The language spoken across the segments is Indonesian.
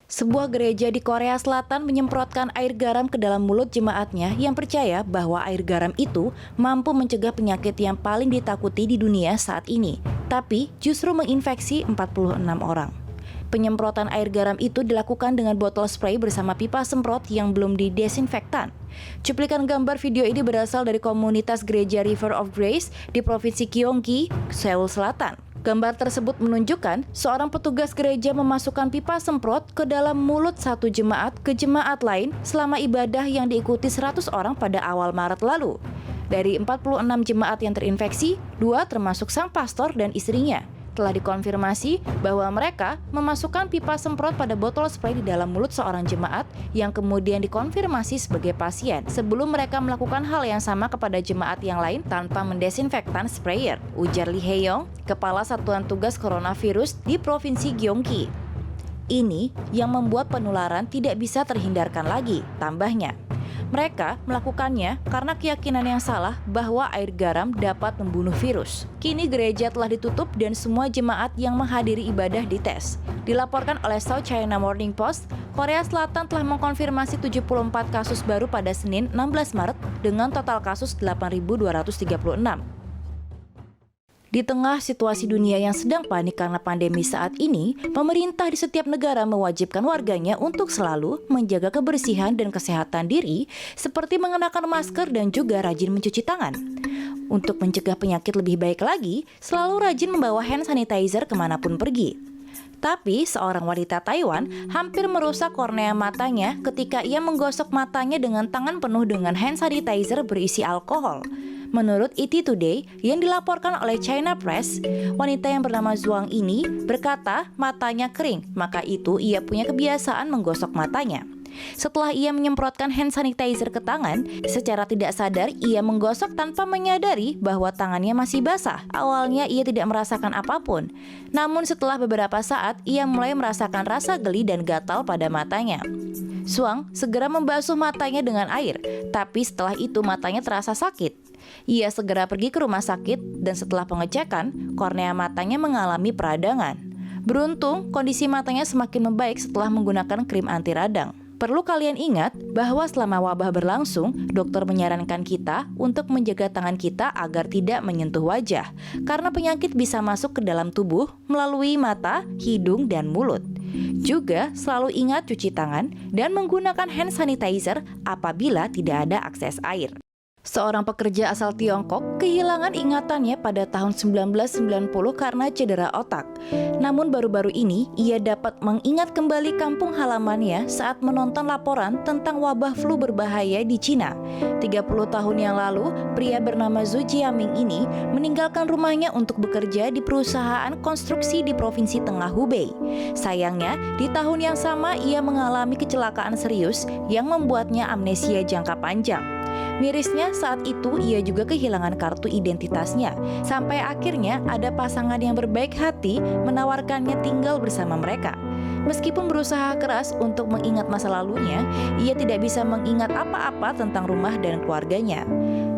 Sebuah gereja di Korea Selatan menyemprotkan air garam ke dalam mulut jemaatnya yang percaya bahwa air garam itu mampu mencegah penyakit yang paling ditakuti di dunia saat ini, tapi justru menginfeksi 46 orang. Penyemprotan air garam itu dilakukan dengan botol spray bersama pipa semprot yang belum didesinfektan. Cuplikan gambar video ini berasal dari komunitas gereja River of Grace di Provinsi Gyeonggi, Seoul Selatan. Gambar tersebut menunjukkan seorang petugas gereja memasukkan pipa semprot ke dalam mulut satu jemaat ke jemaat lain selama ibadah yang diikuti 100 orang pada awal Maret lalu. Dari 46 jemaat yang terinfeksi, 2 termasuk sang pastor dan istrinya. Telah dikonfirmasi bahwa mereka memasukkan pipa semprot pada botol spray di dalam mulut seorang jemaat yang kemudian dikonfirmasi sebagai pasien sebelum mereka melakukan hal yang sama kepada jemaat yang lain tanpa mendesinfektan sprayer, ujar Lee Hae-yong, Kepala Satuan Tugas Coronavirus di Provinsi Gyeonggi. Ini yang membuat penularan tidak bisa terhindarkan lagi, tambahnya. Mereka melakukannya karena keyakinan yang salah bahwa air garam dapat membunuh virus. Kini gereja telah ditutup dan semua jemaat yang menghadiri ibadah dites. Dilaporkan oleh South China Morning Post, Korea Selatan telah mengkonfirmasi 74 kasus baru pada Senin 16 Maret dengan total kasus 8.236. Di tengah situasi dunia yang sedang panik karena pandemi saat ini, pemerintah di setiap negara mewajibkan warganya untuk selalu menjaga kebersihan dan kesehatan diri, seperti mengenakan masker dan juga rajin mencuci tangan. Untuk mencegah penyakit lebih baik lagi, selalu rajin membawa hand sanitizer kemanapun pergi. Tapi seorang wanita Taiwan hampir merusak kornea matanya ketika ia menggosok matanya dengan tangan penuh dengan hand sanitizer berisi alkohol. Menurut ET Today yang dilaporkan oleh China Press, wanita yang bernama Zhuang ini berkata matanya kering, maka itu ia punya kebiasaan menggosok matanya. Setelah ia menyemprotkan hand sanitizer ke tangan, secara tidak sadar ia menggosok tanpa menyadari bahwa tangannya masih basah. Awalnya ia tidak merasakan apapun, namun setelah beberapa saat ia mulai merasakan rasa geli dan gatal pada matanya. Zhuang segera membasuh matanya dengan air, tapi setelah itu matanya terasa sakit. Ia segera pergi ke rumah sakit dan setelah pengecekan, kornea matanya mengalami peradangan. Beruntung, kondisi matanya semakin membaik setelah menggunakan krim anti radang. Perlu kalian ingat bahwa selama wabah berlangsung, dokter menyarankan kita untuk menjaga tangan kita agar tidak menyentuh wajah, karena penyakit bisa masuk ke dalam tubuh melalui mata, hidung, dan mulut. Juga selalu ingat cuci tangan dan menggunakan hand sanitizer apabila tidak ada akses air. Seorang pekerja asal Tiongkok kehilangan ingatannya pada tahun 1990 karena cedera otak. Namun baru-baru ini ia dapat mengingat kembali kampung halamannya saat menonton laporan tentang wabah flu berbahaya di Cina. 30 tahun yang lalu, pria bernama Zhu Jiaming ini meninggalkan rumahnya untuk bekerja di perusahaan konstruksi di Provinsi Tengah Hubei. Sayangnya, di tahun yang sama ia mengalami kecelakaan serius yang membuatnya amnesia jangka panjang. Mirisnya saat itu ia juga kehilangan kartu identitasnya, sampai akhirnya ada pasangan yang berbaik hati menawarkannya tinggal bersama mereka. Meskipun berusaha keras untuk mengingat masa lalunya, ia tidak bisa mengingat apa-apa tentang rumah dan keluarganya.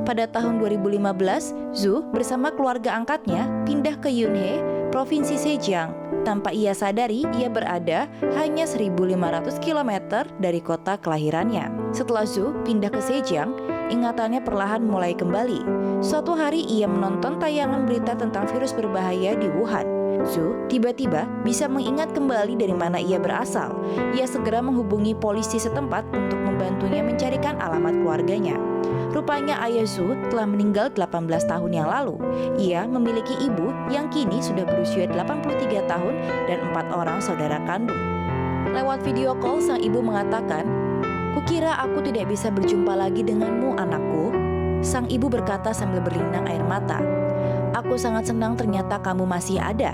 Pada tahun 2015, Zhu bersama keluarga angkatnya pindah ke Yunhe, Provinsi Zhejiang. Tanpa ia sadari, ia berada hanya 1.500 km dari kota kelahirannya. Setelah Zhu pindah ke Zhejiang, ingatannya perlahan mulai kembali. Suatu hari ia menonton tayangan berita tentang virus berbahaya di Wuhan. Zhu tiba-tiba bisa mengingat kembali dari mana ia berasal. Ia segera menghubungi polisi setempat untuk membantunya mencarikan alamat keluarganya. Rupanya ayah Zhu telah meninggal 18 tahun yang lalu. Ia memiliki ibu yang kini sudah berusia 83 tahun dan 4 orang saudara kandung. Lewat video call, sang ibu mengatakan, "Kukira aku tidak bisa berjumpa lagi denganmu, anakku." Sang ibu berkata sambil berlinang air mata. "Aku sangat senang ternyata kamu masih ada."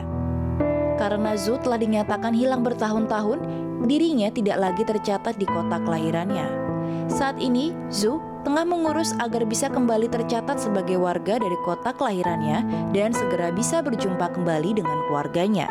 Karena Zhu telah dinyatakan hilang bertahun-tahun, dirinya tidak lagi tercatat di kota kelahirannya. Saat ini, Zhu tengah mengurus agar bisa kembali tercatat sebagai warga dari kota kelahirannya dan segera bisa berjumpa kembali dengan keluarganya.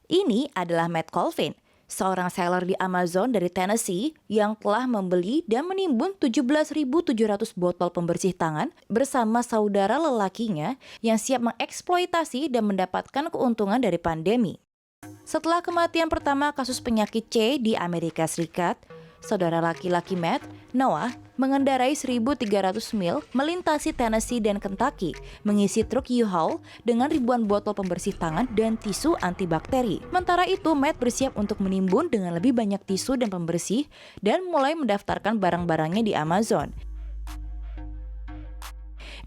Ini adalah Matt Colvin, seorang seller di Amazon dari Tennessee yang telah membeli dan menimbun 17.700 botol pembersih tangan bersama saudara lelakinya yang siap mengeksploitasi dan mendapatkan keuntungan dari pandemi. Setelah kematian pertama kasus penyakit C di Amerika Serikat, saudara laki-laki Matt, Noah, mengendarai 1.300 mil melintasi Tennessee dan Kentucky, mengisi truk U-Haul dengan ribuan botol pembersih tangan dan tisu antibakteri. Sementara itu, Matt bersiap untuk menimbun dengan lebih banyak tisu dan pembersih dan mulai mendaftarkan barang-barangnya di Amazon,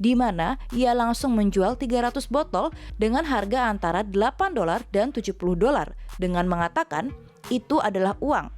di mana ia langsung menjual 300 botol dengan harga antara $8 dan $70 dengan mengatakan itu adalah uang.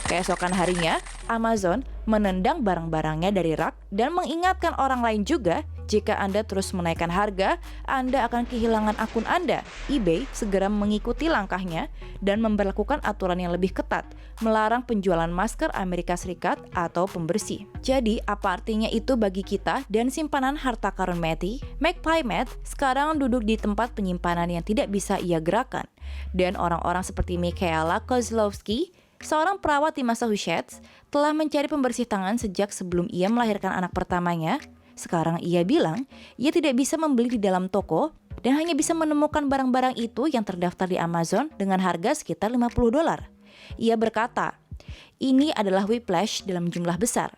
Keesokan harinya, Amazon menendang barang-barangnya dari rak dan mengingatkan orang lain juga, jika Anda terus menaikkan harga, Anda akan kehilangan akun Anda. eBay segera mengikuti langkahnya dan memberlakukan aturan yang lebih ketat, melarang penjualan masker Amerika Serikat atau pembersih. Jadi, apa artinya itu bagi kita dan simpanan harta karun Matty? Magpie Matt sekarang duduk di tempat penyimpanan yang tidak bisa ia gerakan. Dan orang-orang seperti Michaela Kozlowski, seorang perawat di Massachusetts, telah mencari pembersih tangan sejak sebelum ia melahirkan anak pertamanya. Sekarang ia bilang, ia tidak bisa membeli di dalam toko dan hanya bisa menemukan barang-barang itu yang terdaftar di Amazon dengan harga sekitar $50. Ia berkata, ini adalah whiplash dalam jumlah besar.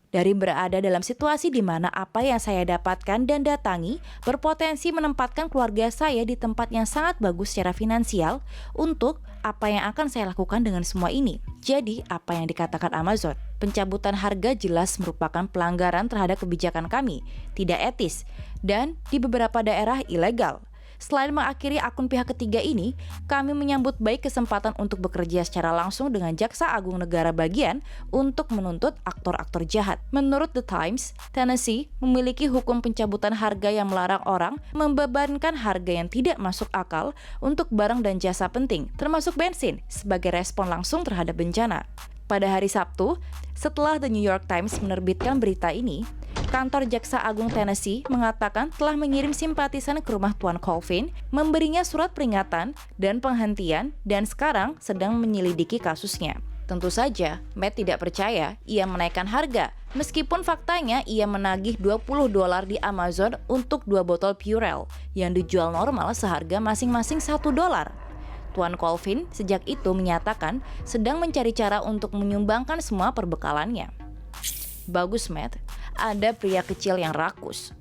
Dari berada dalam situasi di mana apa yang saya dapatkan dan datangi berpotensi menempatkan keluarga saya di tempat yang sangat bagus secara finansial untuk apa yang akan saya lakukan dengan semua ini. Jadi, apa yang dikatakan Amazon, pencabutan harga jelas merupakan pelanggaran terhadap kebijakan kami, tidak etis, dan di beberapa daerah ilegal. Selain mengakhiri akun pihak ketiga ini, kami menyambut baik kesempatan untuk bekerja secara langsung dengan Jaksa Agung Negara Bagian untuk menuntut aktor-aktor jahat. Menurut The Times, Tennessee memiliki hukum pencabutan harga yang melarang orang membebankan harga yang tidak masuk akal untuk barang dan jasa penting, termasuk bensin, sebagai respon langsung terhadap bencana. Pada hari Sabtu, setelah The New York Times menerbitkan berita ini, kantor Jaksa Agung Tennessee mengatakan telah mengirim simpatisan ke rumah Tuan Colvin, memberinya surat peringatan dan penghentian, dan sekarang sedang menyelidiki kasusnya. Tentu saja, Matt tidak percaya ia menaikkan harga, meskipun faktanya ia menagih $20 di Amazon untuk 2 botol Purell yang dijual normal seharga masing-masing $1. Tuan Colvin sejak itu menyatakan sedang mencari cara untuk menyumbangkan semua perbekalannya. Bagus, Matt. Ada pria kecil yang rakus.